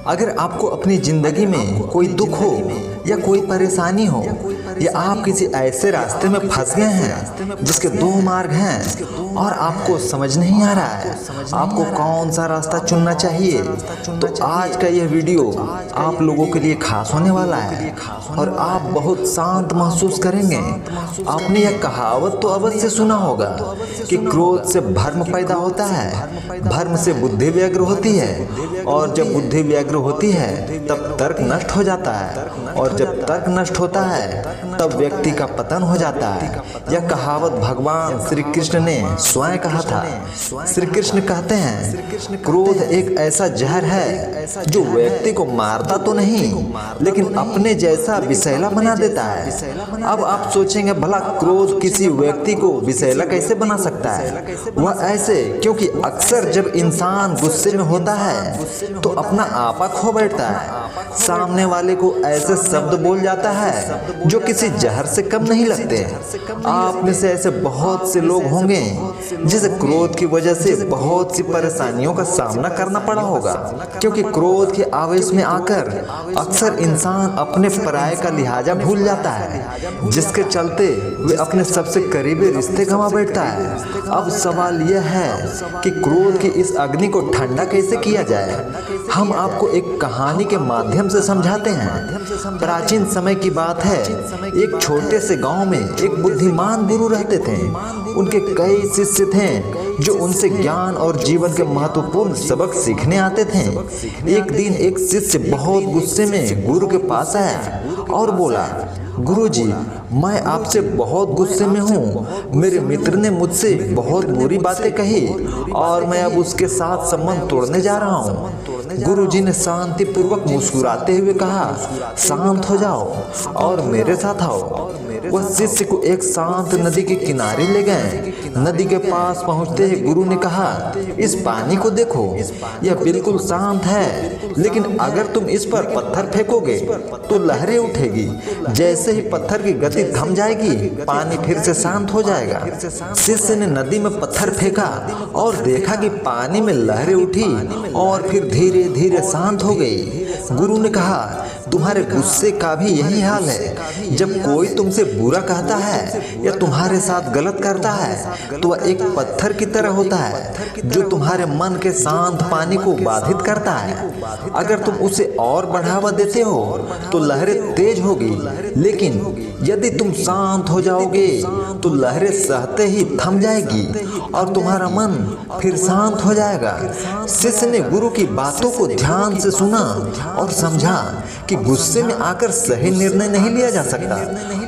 अगर आपको अपनी जिंदगी में कोई दुख हो या कोई परेशानी हो या आप किसी ऐसे रास्ते में फंस गए हैं जिसके दो मार्ग हैं और आपको समझ नहीं आ रहा है आपको कौन सा रास्ता चुनना चाहिए, तो आज का यह वीडियो आप लोगों के लिए खास होने वाला है और आप बहुत शांत महसूस करेंगे। आपने यह कहावत तो अवश्य सुना होगा कि क्रोध से भर्म पैदा होता है, भर्म से बुद्धि व्यग्र होती है और जब बुद्धि व्यग्र होती है तब तर्क नष्ट हो जाता है और जब तर्क नष्ट होता है तब व्यक्ति का पतन हो जाता है। यह कहावत भगवान श्री कृष्ण ने स्वयं कहा था। श्री कृष्ण कहते हैं क्रोध एक ऐसा जहर है जो व्यक्ति को मारता तो नहीं लेकिन अपने जैसा विषैला बना देता है। अब आप सोचेंगे भला क्रोध किसी व्यक्ति को विषैला कैसे बना सकता है? वह ऐसे क्योंकि अक्सर जब इंसान गुस्से में होता है तो अपना आपा खो बैठता है, सामने वाले को ऐसे शब्द बोल जाता है जो किसी जहर से कम नहीं लगते। आप में से ऐसे बहुत से लोग होंगे जिसे क्रोध की वजह से बहुत सी परेशानियों का सामना करना पड़ा होगा, क्योंकि क्रोध के आवेश में आकर अक्सर इंसान अपने पराये का लिहाजा भूल जाता है, जिसके चलते वे अपने सबसे करीबी रिश्ते गंवा बैठता है। अब सवाल यह है कि क्रोध की इस अग्नि को ठंडा कैसे किया जाए। हम आपको एक कहानी के माध्यम से समझाते हैं। प्राचीन समय की बात है, एक छोटे से गांव में एक बुद्धिमान गुरु रहते थे। उनके कई शिष्य थे जो उनसे ज्ञान और जीवन के महत्वपूर्ण सबक सीखने आते थे। एक दिन एक शिष्य बहुत गुस्से में गुरु के पास आया और बोला, गुरुजी, मैं आपसे बहुत गुस्से में हूँ। मेरे मित्र ने मुझसे बहुत बुरी बातें कही और मैं अब उसके साथ संबंध तोड़ने जा रहा हूँ। गुरुजी ने शांतिपूर्वक मुस्कुराते हुए कहा, शांत हो जाओ और मेरे साथ आओ। वह शिष्य को एक शांत नदी के किनारे ले गए। नदी के पास पहुंचते ही गुरु ने कहा, इस पानी को देखो, यह बिल्कुल शांत है, लेकिन अगर तुम इस पर पत्थर फेंकोगे तो लहरें उठेगी। जैसे ही पत्थर की गति थम जाएगी पानी फिर से शांत हो जाएगा। शिष्य ने नदी में पत्थर फेंका और देखा कि पानी में लहरें उठी और फिर धीरे धीरे शांत हो गई। गुरु ने कहा, तुम्हारे गुस्से का भी यही हाल है। जब कोई तुमसे बुरा कहता है या तुम्हारे साथ गलत करता है तो वह एक पत्थर की तरह होता है जो तुम्हारे मन के शांत पानी को बाधित करता है। अगर तुम उसे और बढ़ावा देते हो तो लहरें तेज होगी, लेकिन यदि तुम शांत हो जाओगे तो लहरें सहते ही थम जाएगी और तुम्हारा मन फिर शांत हो जाएगा। शिष्य ने गुरु की बातों को ध्यान से सुना और समझा कि गुस्से में आकर सही निर्णय नहीं लिया जा सकता।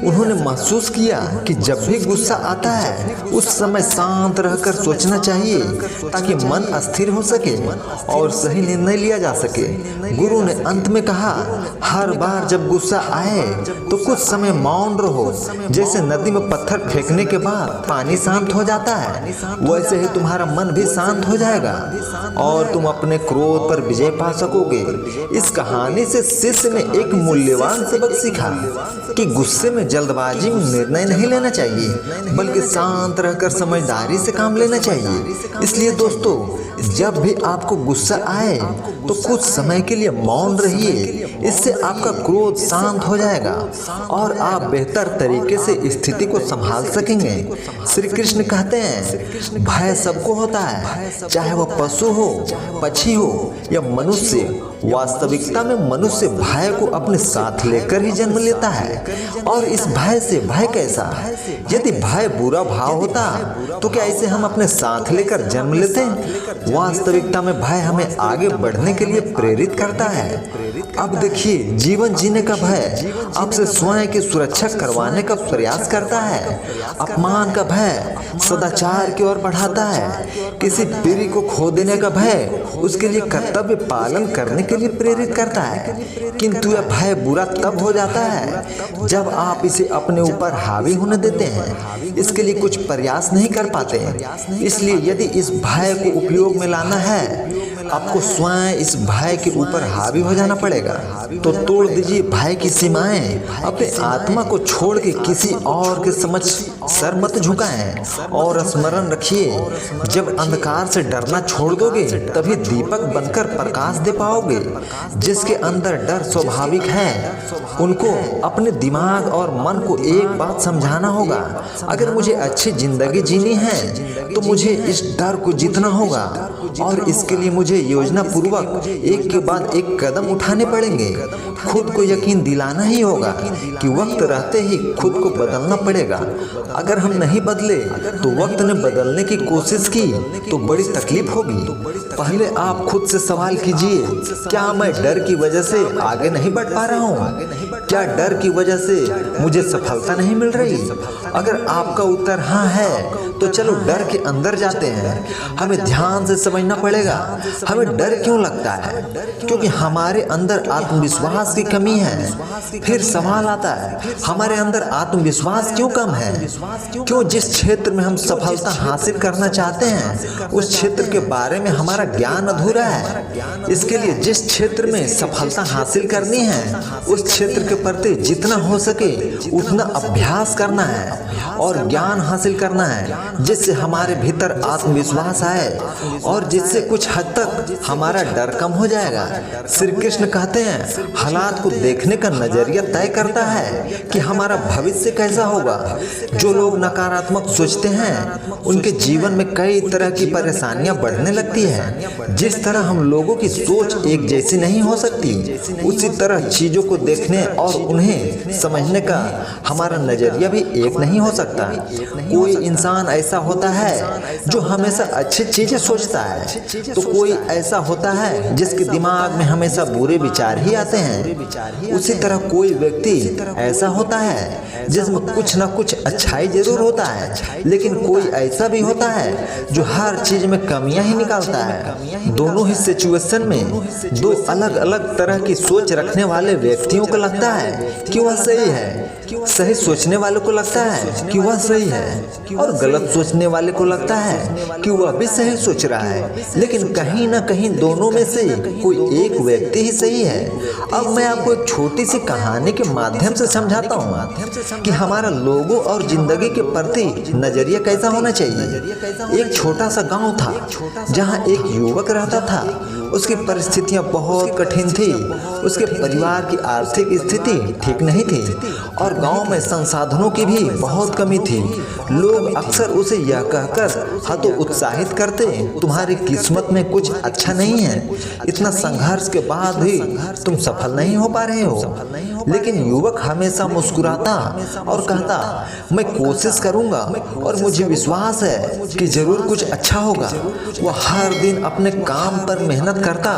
उन्होंने महसूस किया कि जब भी गुस्सा आता है उस समय शांत रहकर सोचना चाहिए ताकि मन अस्थिर हो सके और सही निर्णय लिया जा सके। गुरु ने अंत में कहा, हर बार जब गुस्सा आए तो कुछ समय मौन रहो। जैसे नदी में पत्थर फेंकने के बाद पानी शांत हो जाता है, वैसे ही तुम्हारा मन भी शांत हो जाएगा और तुम अपने क्रोध पर विजय पा सकोगे। इस कहानी से शिष्य ने एक मूल्यवान सबक सीखा कि गुस्से में जल्दबाजी में निर्णय नहीं लेना चाहिए, बल्कि शांत रहकर समझदारी से काम लेना चाहिए। इसलिए दोस्तों, जब भी आपको गुस्सा आए तो कुछ समय के लिए मौन रहिए। इससे आपका क्रोध शांत हो जाएगा और आप बेहतर तरीके से स्थिति को संभाल सकेंगे। श्री कृष्ण कहते हैं, भय सबको होता है, चाहे वह पशु हो, पक्षी हो या मनुष्य। वास्तविकता में मनुष्य भय को अपने साथ लेकर ही जन्म लेता है। और इस भय से भय कैसा? यदि भय बुरा भाव होता तो क्या इसे हम अपने साथ लेकर जन्म लेते? वास्तविकता में भय हमें आगे बढ़ने के लिए प्रेरित करता है। अब देखिए, जीवन जीने का भय आपसे स्वयं की सुरक्षा करवाने का प्रयास करता है। अपमान का भय सदाचार की ओर बढ़ाता है। किसी प्रिय को खो देने का भय उसके लिए कर्तव्य पालन करने के लिए प्रेरित करता है। किंतु यह भय बुरा तब हो जाता है जब आप इसे अपने ऊपर हावी होने देते हैं, इसके लिए कुछ प्रयास नहीं कर पाते। इसलिए यदि इस भय को उपयोग में लाना है आपको स्वयं इस भय के ऊपर हावी हो जाना पड़ेगा। तो तोड़ दीजिए भय की सीमाएं, अपने आत्मा को छोड़ के किसी और के समक्ष सर मत झुकाएं और स्मरण रखिए, जब अंधकार से डरना छोड़ दोगे तभी दीपक बनकर प्रकाश दे पाओगे। जिसके अंदर डर स्वाभाविक है उनको अपने दिमाग और मन को एक बात समझाना होगा, अगर मुझे अच्छी जिंदगी जीनी है तो मुझे इस डर को जीतना होगा और इसके लिए मुझे योजना पूर्वक एक के बाद एक कदम उठाने पड़ेंगे। खुद को यकीन दिलाना ही होगा कि वक्त रहते ही खुद को बदलना पड़ेगा। अगर हम नहीं बदले तो वक्त ने बदलने की कोशिश की तो बड़ी तकलीफ होगी। पहले आप खुद से सवाल कीजिए, क्या मैं डर की वजह से आगे नहीं बढ़ पा रहा हूँ? क्या डर की वजह से मुझे सफलता नहीं मिल रही? अगर आपका उत्तर हाँ है तो चलो डर के अंदर जाते हैं। हमें ध्यान से समझना पड़ेगा हमें डर क्यों लगता है, क्योंकि हमारे अंदर आत्मविश्वास की कमी है। फिर सवाल आता है, हमारे अंदर आत्मविश्वास क्यों कम है? क्यों जिस क्षेत्र में हम सफलता हासिल करना चाहते हैं उस क्षेत्र के बारे में हमारा ज्ञान अधूरा है। इसके लिए जिस क्षेत्र में सफलता हासिल करनी है उस क्षेत्र के प्रति जितना हो सके उतना अभ्यास करना है और ज्ञान हासिल करना है, जिससे हमारे भीतर आत्मविश्वास आए और जिससे कुछ हद तक हमारा डर कम हो जाएगा। श्री कृष्ण कहते हैं, हालात को देखने का नजरिया तय करता है कि हमारा भविष्य कैसा होगा। जो लोग नकारात्मक सोचते हैं उनके जीवन में कई तरह की परेशानियां बढ़ने लगती है। जिस तरह हम लोगों की सोच एक जैसी नहीं हो सकती, उसी तरह चीजों को देखने और उन्हें समझने का हमारा नजरिया भी एक नहीं हो सकता। कोई इंसान ऐसा होता है जो हमेशा अच्छी चीजें सोचता है, तो कोई ऐसा होता है जिसके दिमाग में हमेशा बुरे विचार ही आते हैं। उसी तरह कोई व्यक्ति ऐसा होता है जिसमें कुछ ना कुछ अच्छाई जरूर होता है, लेकिन कोई ऐसा भी होता है जो हर चीज में कमियां ही निकालता है। दोनों ही सिचुएशन में दो अलग अलग तरह की सोच रखने वाले व्यक्तियों को लगता है कि वह सही है, सही सोचने वाले को लगता है कि वह सही है और गलत सोचने वाले को लगता है कि वह भी सही सोच रहा है, लेकिन कहीं ना कहीं दोनों में से कोई एक व्यक्ति ही सही है। अब मैं आपको एक छोटी सी कहानी के माध्यम से समझाता हूँ कि हमारा लोगों और जिंदगी के प्रति नजरिया कैसा होना चाहिए। एक छोटा सा गांव था जहां एक युवक रहता था। उसकी परिस्थितियां बहुत कठिन थी, उसके परिवार की आर्थिक स्थिति ठीक नहीं थी और गांव में संसाधनों की भी बहुत कमी थी। लोग अक्सर उसे यह कहकर हतोत्साहित करते, तुम्हारी किस्मत में कुछ अच्छा नहीं है, इतना संघर्ष के बाद भी तुम सफल नहीं हो पा रहे हो। लेकिन युवक हमेशा मुस्कुराता और कहता, मैं कोशिश करूंगा और मुझे विश्वास है कि जरूर कुछ अच्छा होगा। वह हर दिन अपने काम पर मेहनत करता,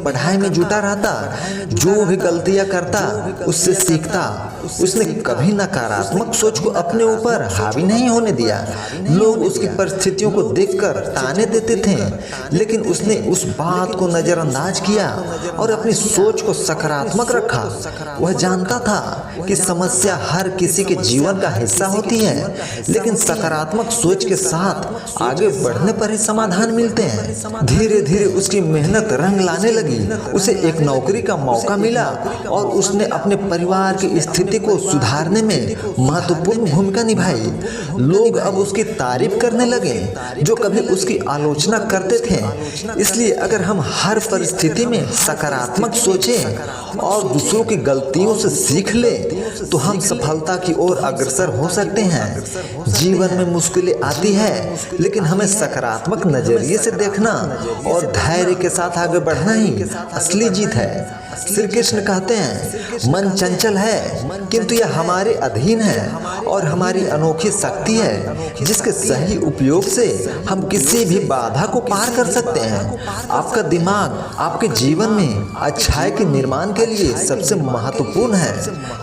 पढ़ाई में जुटा रहता, जो भी गलतियां करता उससे सीखता। उसने कभी नकारात्मक सोच को अपने ऊपर हावी नहीं होने दिया। लोग उसकी परिस्थितियों को देखकर ताने देते थे, लेकिन उसने उस बात को नजरअंदाज किया और अपनी सोच को सकारात्मक रखा। वह जानता था कि समस्या हर किसी के जीवन का हिस्सा होती है, लेकिन सकारात्मक सोच के साथ आगे बढ़ने पर ही समाधान मिलते हैं। धीरे धीरे उसकी मेहनत रंग लाने लगी। उसे एक नौकरी का मौका मिला और उसने अपने परिवार की स्थिति को सुधारने में महत्वपूर्ण भूमिका निभाई। लोग अब उसकी तारीफ करने लगे जो कभी उसकी आलोचना करते थे। इसलिए अगर हम हर परिस्थिति में सकारात्मक सोचें और दूसरों की गलतियों से सीख ले तो हम सफलता की ओर अग्रसर हो सकते हैं। जीवन में मुश्किलें आती है, लेकिन हमें सकारात्मक नजरिए से देखना और धैर्य के साथ आगे बढ़ना ही असली जीत है। श्री कृष्ण कहते हैं, मन चंचल है किंतु यह हमारे अधीन है और हमारी अनोखी शक्ति है जिसके सही उपयोग से हम किसी भी बाधा को पार कर सकते हैं। आपका दिमाग आपके जीवन में अच्छाई के निर्माण के लिए सबसे महत्वपूर्ण है,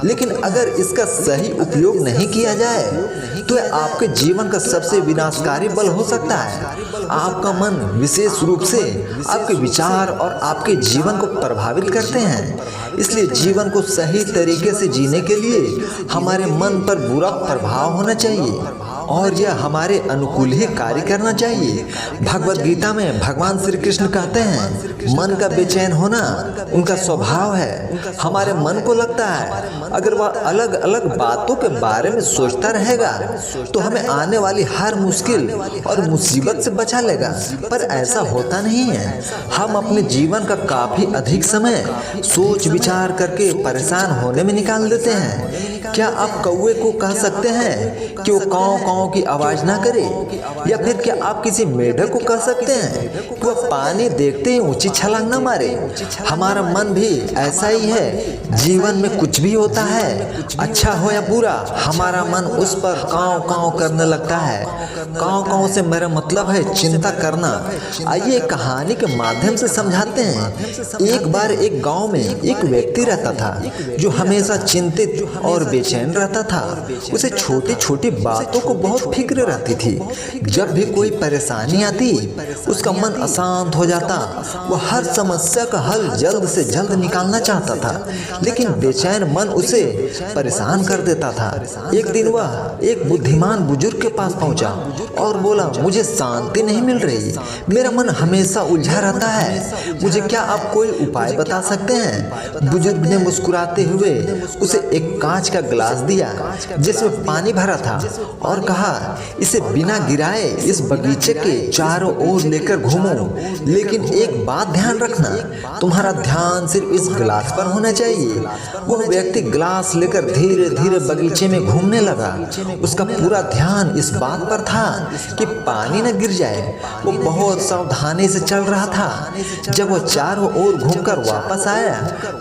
लेकिन अगर इसका सही उपयोग नहीं किया जाए तो यह आपके जीवन का सबसे विनाशकारी बल हो सकता है। आपका मन विशेष रूप से आपके विचार और आपके जीवन को प्रभावित करते हैं। इसलिए जीवन को सही तरीके से जीने के लिए हमारे मन पर बुरा प्रभाव होना चाहिए। और यह हमारे अनुकूल ही कार्य करना चाहिए। भगवत गीता में भगवान श्री कृष्ण कहते हैं, मन का बेचैन होना उनका स्वभाव है। हमारे मन को लगता है अगर वह अलग अलग बातों के बारे में सोचता रहेगा तो हमें आने वाली हर मुश्किल और मुसीबत से बचा लेगा, पर ऐसा होता नहीं है। हम अपने जीवन का काफी अधिक समय सोच विचार करके परेशान होने में निकाल देते हैं। क्या आप कौवे को कह सकते हैं कि वो काँव काँव की आवाज ना करे, या फिर क्या आप किसी मेढक को कह सकते हैं कि वह पानी देखते ही ऊंची छलांग न मारे? हमारा मन भी ऐसा ही है। जीवन में कुछ भी होता है, अच्छा हो या बुरा, हमारा मन उस पर काँव काँव करने लगता है। काँव काँव से मेरा मतलब है चिंता करना। आइए कहानी के माध्यम से समझाते हैं। एक बार एक गांव में एक व्यक्ति रहता था जो हमेशा चिंतित और बेचैन रहता था। उसे छोटी छोटी बातों को बहुत फिक्र रहती थी। जब भी कोई परेशानी आती उसका मन अशांत हो जाता। वह हर समस्या का हल जल्द से जल्द निकालना चाहता था, लेकिन बेचैन मन उसे परेशान कर देता था। एक दिन वह एक बुद्धिमान बुजुर्ग के पास पहुंचा और बोला, मुझे शांति नहीं मिल रही, मेरा मन हमेशा उलझा रहता है, मुझे क्या आप कोई उपाय बता सकते हैं? बुजुर्ग ने मुस्कुराते हुए उसे एक कांच का गिलास दिया जिसमें पानी भरा था और कहा, इसे बिना गिराए इस बगीचे के चारों ओर लेकर घूमो, लेकिन एक बात ध्यान रखना, तुम्हारा ध्यान सिर्फ इस गिलास पर होना चाहिए। वह व्यक्ति गिलास लेकर धीरे धीरे बगीचे में घूमने लगा। उसका पूरा ध्यान इस बात पर था कि पानी न गिर जाए। वो बहुत सावधानी से चल रहा था। जब वो चारों ओर घूमकर वापस आया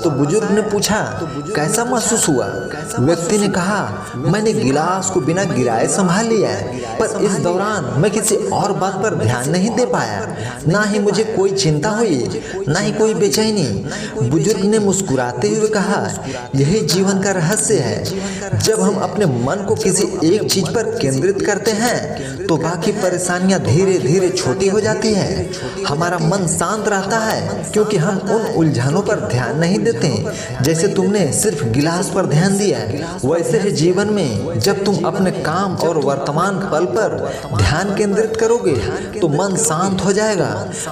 तो बुजुर्ग ने पूछा, कैसा महसूस हुआ? व्यक्ति ने कहा, मैंने गिलास को बिना गिराए संभाल लिया है, पर इस दौरान मैं किसी और बात पर ध्यान नहीं दे पाया। ना ही मुझे कोई चिंता हुई, ना ही कोई बेचैनी। बुजुर्ग ने मुस्कुराते हुए कहा, यही जीवन का रहस्य है। जब हम अपने मन को किसी एक चीज पर केंद्रित करते हैं तो बाकी परेशानियां धीरे धीरे छोटी हो जाती है। हमारा मन शांत रहता है क्योंकि हम उन उलझनों पर ध्यान नहीं देते। जैसे तुमने सिर्फ गिलास पर ध्यान दिया, वैसे ही जीवन में जब तुम अपने काम और वर्तमान पल पर ध्यान केंद्रित करोगे तो मन शांत हो जाएगा।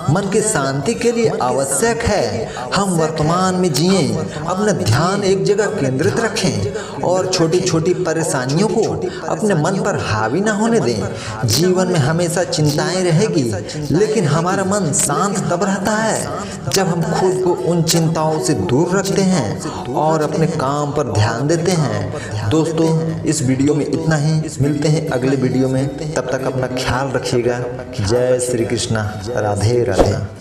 मन की शांति के लिए आवश्यक है हम वर्तमान में जिए, अपना ध्यान एक जगह केंद्रित रखें और छोटी छोटी परेशानियों को अपने मन पर हावी ना होने दें। जीवन में हमेशा चिंताएं रहेगी, लेकिन हमारा मन शांत तब रहता है जब हम खुद को उन चिंताओं से दूर रखते हैं और अपने काम पर ध्यान देते हैं। दोस्तों, इस वीडियो में इतना ही। मिलते हैं अगले वीडियो में, तब तक अपना ख्याल रखिएगा। जय श्री कृष्णा, राधे राधे।